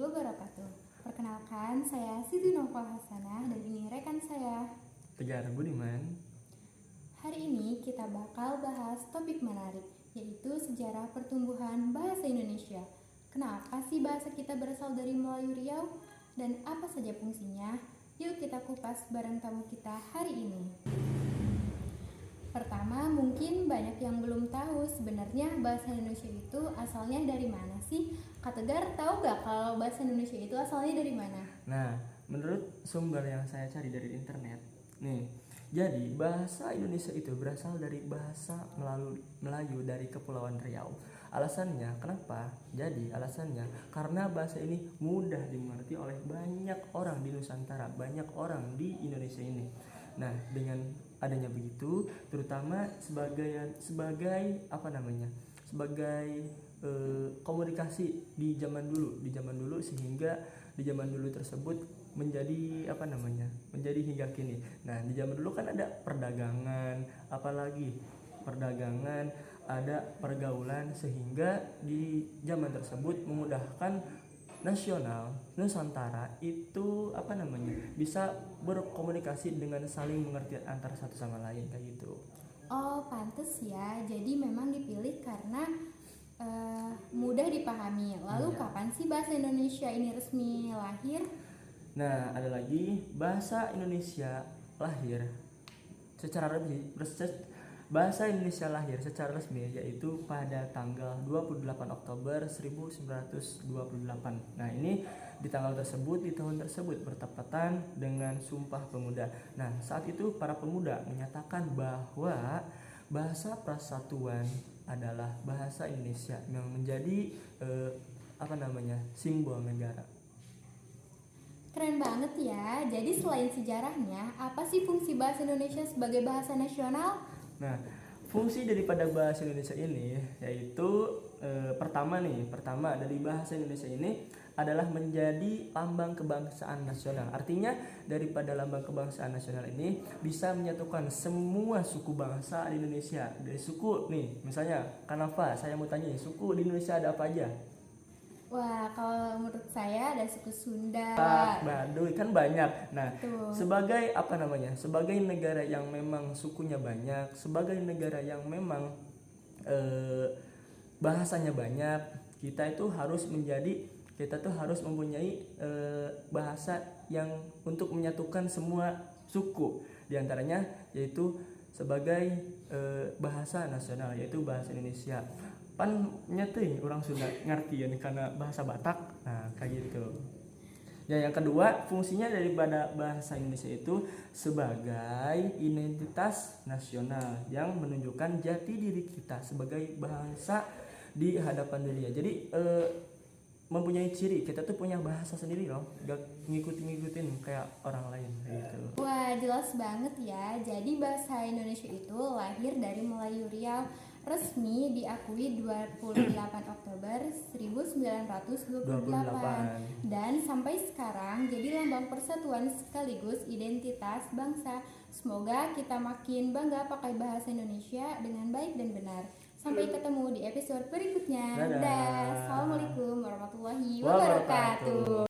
wabarakatuh. Perkenalkan, saya Siti Nova Hasanah dan ini rekan saya. Tegar Budiman. Hari ini kita bakal bahas topik menarik, yaitu sejarah pertumbuhan bahasa Indonesia. Kenapa sih bahasa kita berasal dari Melayu Riau? Dan apa saja fungsinya? Yuk kita kupas bareng tamu kita hari ini. Pertama, mungkin banyak yang belum tahu sebenarnya bahasa Indonesia itu asalnya dari mana sih? Kak Tegar, tahu gak kalau bahasa Indonesia itu asalnya dari mana? Nah, menurut sumber yang saya cari dari internet, nih, jadi bahasa Indonesia itu berasal dari bahasa Melayu dari Kepulauan Riau. Alasannya kenapa? Jadi alasannya karena bahasa ini mudah dimengerti oleh banyak orang di Nusantara, banyak orang di Indonesia ini. Nah, dengan adanya begitu, terutama sebagai komunikasi di zaman dulu sehingga di zaman dulu tersebut menjadi hingga kini. Nah, di zaman dulu kan ada perdagangan, ada pergaulan, sehingga di zaman tersebut memudahkan Nusantara itu bisa berkomunikasi dengan saling mengerti antara satu sama lain kayak gitu. Oh, pantes ya. Jadi memang dipilih karena mudah dipahami. Lalu Iya. kapan sih bahasa Indonesia ini resmi lahir? Nah, ada lagi bahasa Indonesia lahir secara resmi. Bahasa Indonesia lahir secara resmi yaitu pada tanggal 28 Oktober 1928. Nah, ini di tahun tersebut bertepatan dengan Sumpah Pemuda. Nah, saat itu para pemuda menyatakan bahwa bahasa persatuan adalah bahasa Indonesia yang menjadi simbol negara. Keren banget ya. Jadi selain sejarahnya, apa sih fungsi bahasa Indonesia sebagai bahasa nasional? Nah, fungsi daripada bahasa Indonesia ini yaitu pertama dari bahasa Indonesia ini adalah menjadi lambang kebangsaan nasional. Artinya daripada lambang kebangsaan nasional ini bisa menyatukan semua suku bangsa di Indonesia. Dari suku nih, misalnya Kanava, saya mau tanya, suku di Indonesia ada apa aja? Wah, kalau menurut saya ada suku Sunda. Baduy, kan banyak. Nah, Tuh. sebagai negara yang memang sukunya banyak, sebagai negara yang memang bahasanya banyak, kita tuh harus mempunyai bahasa yang untuk menyatukan semua suku. Di antaranya yaitu sebagai bahasa nasional, yaitu bahasa Indonesia. Pan nyeting orang Sunda ngerti ya karena bahasa Batak. Nah, kayak gitu. Ya, yang kedua, fungsinya daripada bahasa Indonesia itu sebagai identitas nasional yang menunjukkan jati diri kita sebagai bangsa di hadapan dunia. Jadi mempunyai ciri kita tuh punya bahasa sendiri loh, gak ngikutin kayak orang lain gitu. Wah, jelas banget ya. Jadi bahasa Indonesia itu lahir dari Melayu Riau, resmi diakui 28 Oktober 1928 dan sampai sekarang jadi lambang persatuan sekaligus identitas bangsa. Semoga kita makin bangga pakai bahasa Indonesia dengan baik dan benar. Sampai ketemu di episode berikutnya. Dadah. Assalamualaikum warahmatullahi wabarakatuh.